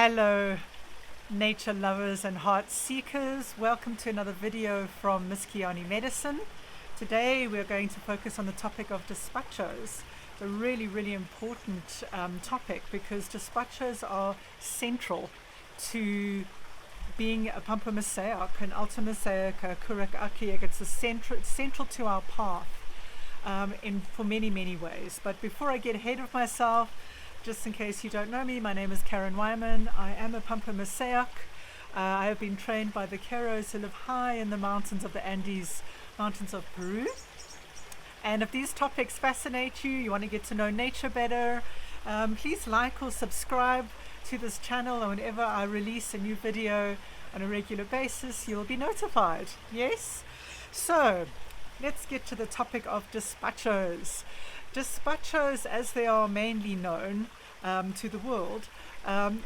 Hello, nature lovers and heart seekers. Welcome to another video from Miss Kiani Medicine. Today we're going to focus on the topic of despachos. It's a really important topic because despachos are central to being a Pampamesayoq, an Pampamesayoq Kurak. It's central to our path for many ways. But before I get ahead of myself, just in case you don't know me, my name is Karen Weinman. I am a Pampamesayoq. I have been trained by the Keros who live high in the mountains of the Andes, mountains of Peru. And if these topics fascinate you, you want to get to know nature better, please like or subscribe to this channel, and whenever I release a new video on a regular basis, you'll be notified. Yes? So, let's get to the topic of despachos. Despachos, as they are mainly known to the world,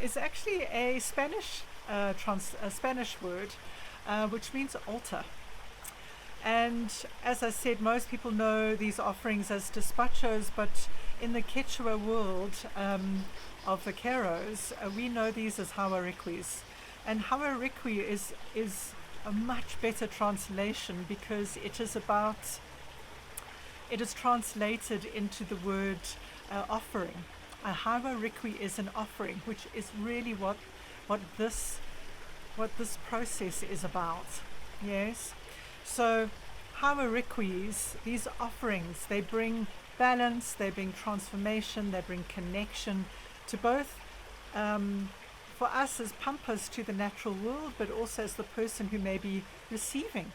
is actually a Spanish word which means altar. And as I said, most people know these offerings as despachos, but in the Quechua world of the Keros, we know these as hawarikwis. And hawarikwi is a much better translation because it is translated into the word offering. A hawarikwi is an offering, which is really what this process is about. Yes. So hawarikwis, these offerings, they bring balance, they bring transformation, they bring connection to both for us as pampas to the natural world, but also as the person who may be receiving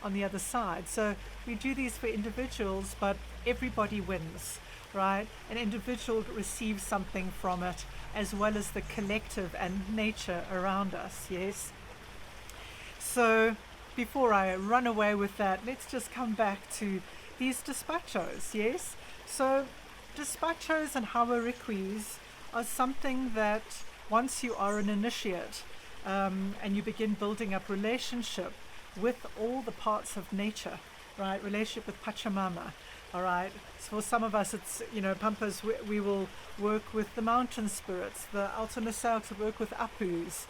on the other side. So we do these for individuals, but everybody wins, right? An individual receives something from it, as well as the collective and nature around us. Yes. So before I run away with that, let's just come back to these despachos. Yes. So despachos and hawarikwis are something that once you are an initiate and you begin building up relationship with all the parts of nature, right? Relationship with Pachamama, all right? So for some of us, it's, Pampas, we will work with the mountain spirits. The Pampamesayoq work with Apus,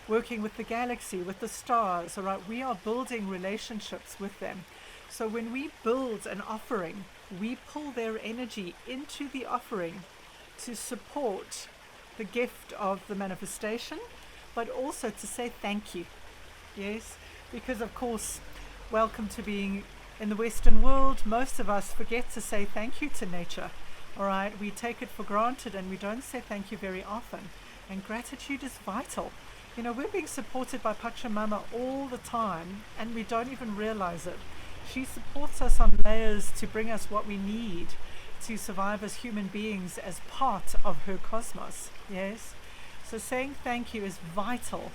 working with the galaxy, with the stars, all right? We are building relationships with them. So when we build an offering, we pull their energy into the offering to support the gift of the manifestation, but also to say thank you. Yes, because of course, welcome to being in the Western world. Most of us forget to say thank you to nature. All right, we take it for granted and we don't say thank you very often. And gratitude is vital. We're being supported by Pachamama all the time and we don't even realize it. She supports us on layers to bring us what we need to survive as human beings as part of her cosmos. Yes, so saying thank you is vital.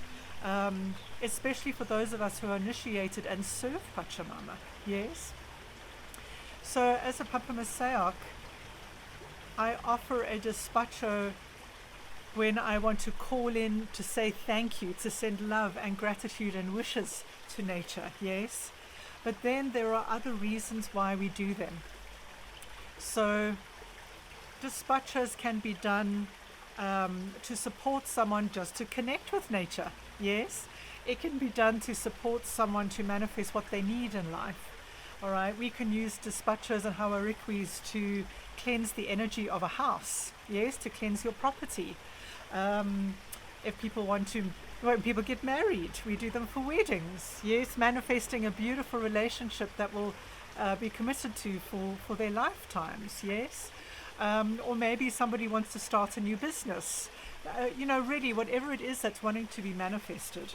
Especially for those of us who are initiated and serve Pachamama. Yes. So as a Pampamesayoq, I offer a despacho when I want to call in to say thank you, to send love and gratitude and wishes to nature. Yes. But then there are other reasons why we do them. So despachos can be done to support someone just to connect with nature. Yes, it can be done to support someone to manifest what they need in life. All right, we can use despachos and hawarikwis to cleanse the energy of a house. Yes, to cleanse your property. If people when people get married, we do them for weddings. Yes, manifesting a beautiful relationship that will be committed to for their lifetimes. Yes. Or maybe somebody wants to start a new business. Really, whatever it is that's wanting to be manifested.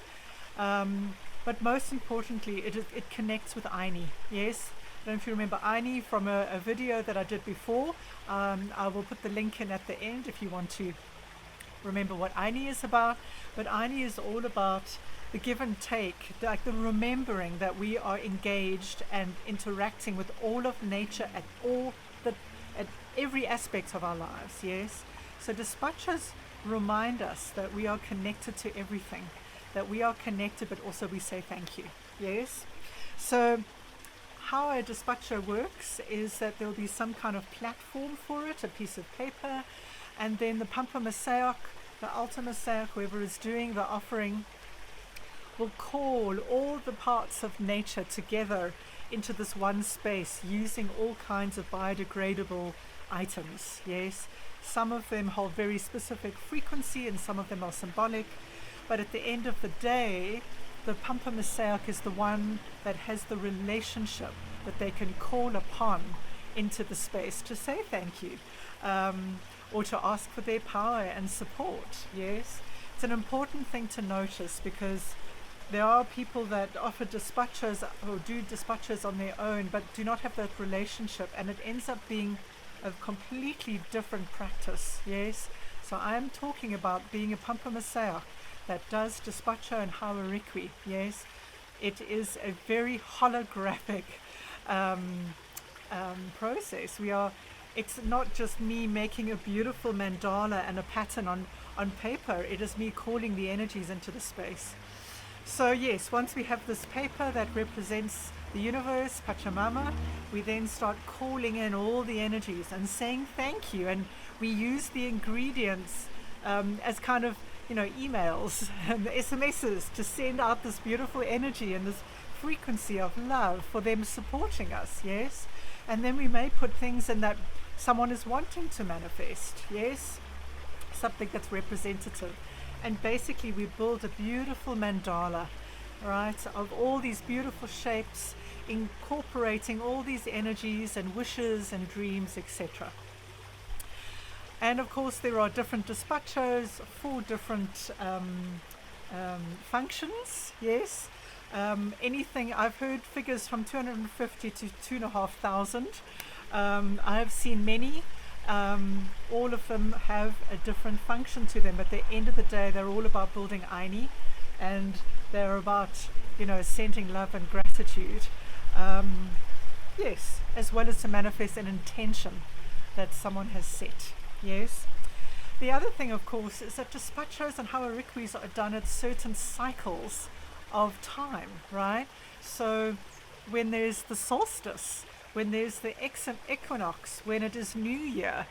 But most importantly, it connects with Aini. Yes, I don't know if you remember Aini from a video that I did before. I will put the link in at the end if you want to remember what Aini is about. But Aini is all about the give and take, like the remembering that we are engaged and interacting with all of nature at every aspect of our lives. Yes, so despachos remind us that we are connected to everything, that we are connected, but also we say thank you. Yes. So how a despacho works is that there will be some kind of platform for it, a piece of paper, and then the Pampamesayoq the Pampamesayoq, whoever is doing the offering, will call all the parts of nature together into this one space using all kinds of biodegradable items. Yes, some of them hold very specific frequency and some of them are symbolic, but at the end of the day, the Pampamesayoq is the one that has the relationship that they can call upon into the space to say thank you, or to ask for their power and support. Yes, it's an important thing to notice, because there are people that offer despachos or do despachos on their own but do not have that relationship, and it ends up being a completely different practice. Yes, so I am talking about being a Pampamesayoq that does despacho and hawarikwi. Yes, it is a very holographic process. It's not just me making a beautiful mandala and a pattern on paper. It is me calling the energies into the space. So yes, once we have this paper that represents the universe, Pachamama, we then start calling in all the energies and saying thank you. And we use the ingredients as kind of, emails and SMSs to send out this beautiful energy and this frequency of love for them supporting us. Yes, and then we may put things in that someone is wanting to manifest. Yes, something that's representative. And basically we build a beautiful mandala, right, of all these beautiful shapes, incorporating all these energies and wishes and dreams, etc. And of course there are different despachos for different functions. Yes, anything, I've heard figures from 250 to 2,500. I have seen many. All of them have a different function to them, but at the end of the day they're all about building Aini, and they're about sending love and gratitude, yes, as well as to manifest an intention that someone has set. Yes, the other thing of course is that despachos and hawarikwis are done at certain cycles of time, right? So when there's the solstice, when there's the equinox, when it is New Year,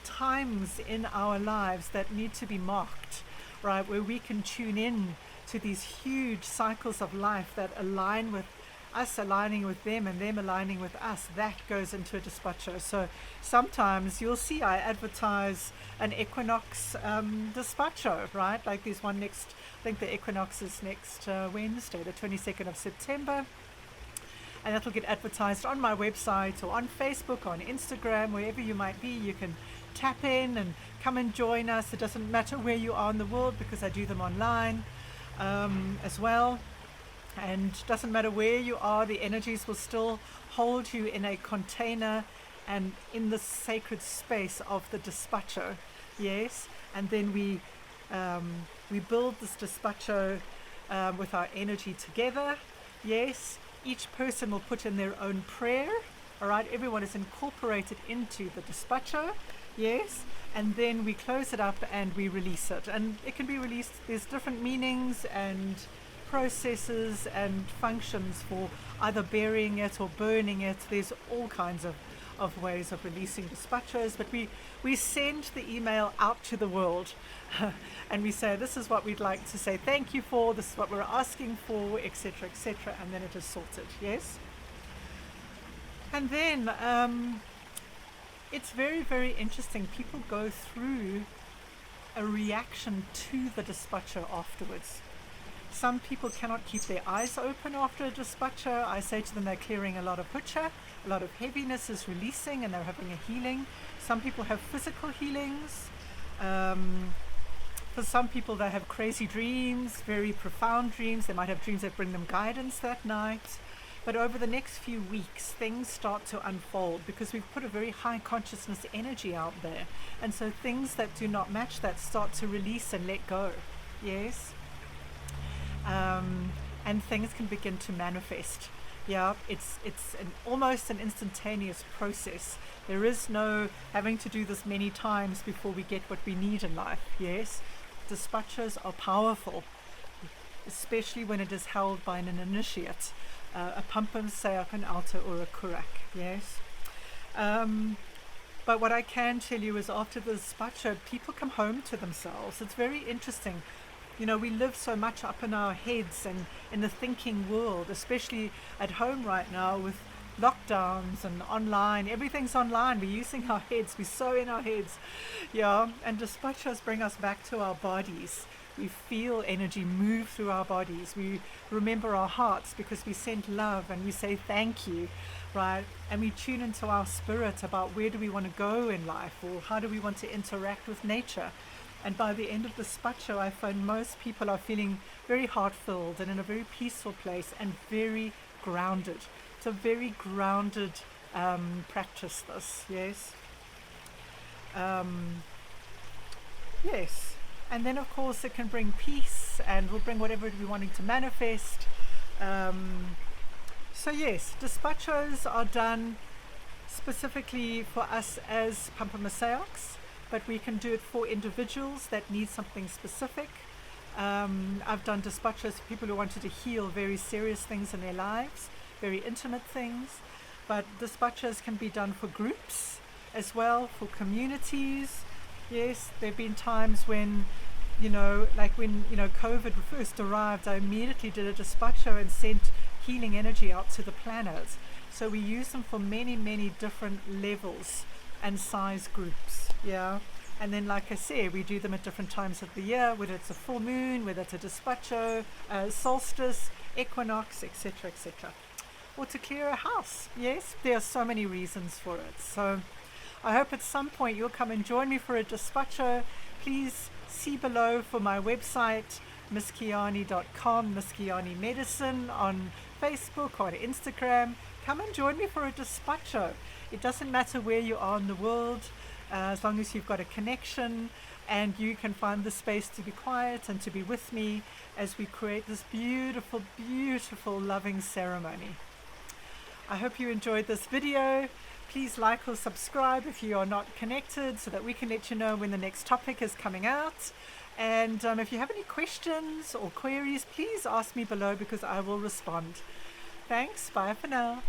times in our lives that need to be marked, right, where we can tune in to these huge cycles of life that align with us, aligning with them and them aligning with us, that goes into a despacho. So sometimes you'll see I advertise an equinox despacho, right? Like there's one next, I think the equinox is next Wednesday, the 22nd of September. And that'll get advertised on my website or on Facebook or on Instagram, wherever you might be. You can tap in and come and join us. It doesn't matter where you are in the world, because I do them online as well. And doesn't matter where you are, the energies will still hold you in a container and in the sacred space of the despacho. Yes, and then we build this despacho with our energy together. Yes, each person will put in their own prayer. All right, everyone is incorporated into the despacho. Yes, and then we close it up and we release it, and it can be released. There's different meanings and processes and functions for either burying it or burning it. There's all kinds of ways of releasing despachos, but we send the email out to the world and we say, this is what we'd like to say thank you for, this is what we're asking for, etc., etc., and then it is sorted. Yes, and then it's very, very interesting. People go through a reaction to the despacho afterwards. Some people cannot keep their eyes open after a despacho. I say to them they're clearing a lot of hucha, a lot of heaviness is releasing, and they're having a healing. Some people have physical healings. For some people they have crazy dreams, very profound dreams. They might have dreams that bring them guidance that night. But over the next few weeks, things start to unfold because we've put a very high consciousness energy out there. And so things that do not match that start to release and let go. Yes. And things can begin to manifest. Yeah, it's almost an instantaneous process. There is no having to do this many times before we get what we need in life. Yes, despachos are powerful, especially when it is held by an initiate, a Pampamesayoq, an altar, or a kurak. Yes, But what I can tell you is after the despacho, people come home to themselves. It's very interesting. You know, we live so much up in our heads and in the thinking world, especially at home right now with lockdowns and online. Everything's online. We're using our heads. We're so in our heads. Yeah. And despachos bring us back to our bodies. We feel energy move through our bodies. We remember our hearts because we send love and we say thank you, right? And we tune into our spirit about where do we want to go in life, or how do we want to interact with nature. And by the end of the despacho, I find most people are feeling very heart-filled and in a very peaceful place and very grounded. It's a very grounded practice, this, yes. Yes. And then, of course, it can bring peace and will bring whatever we're wanting to manifest. So, yes, despachos are done specifically for us as Pampamesayoqs, but we can do it for individuals that need something specific. I've done despachos for people who wanted to heal very serious things in their lives, very intimate things. But despachos can be done for groups as well, for communities. Yes, there have been times when, like when, COVID first arrived, I immediately did a despacho and sent healing energy out to the planet. So we use them for many, many different levels and size groups, yeah. And then, like I said, we do them at different times of the year, whether it's a full moon, whether it's a despacho, solstice, equinox, etc., etc. Or to clear a house, yes. There are so many reasons for it. So I hope at some point you'll come and join me for a despacho. Please see below for my website, misskiani.com, Miss Kiani Medicine on Facebook or on Instagram. Come and join me for a despacho. It doesn't matter where you are in the world, as long as you've got a connection and you can find the space to be quiet and to be with me as we create this beautiful, beautiful, loving ceremony. I hope you enjoyed this video. Please like or subscribe if you are not connected so that we can let you know when the next topic is coming out. And if you have any questions or queries, please ask me below because I will respond. Thanks. Bye for now.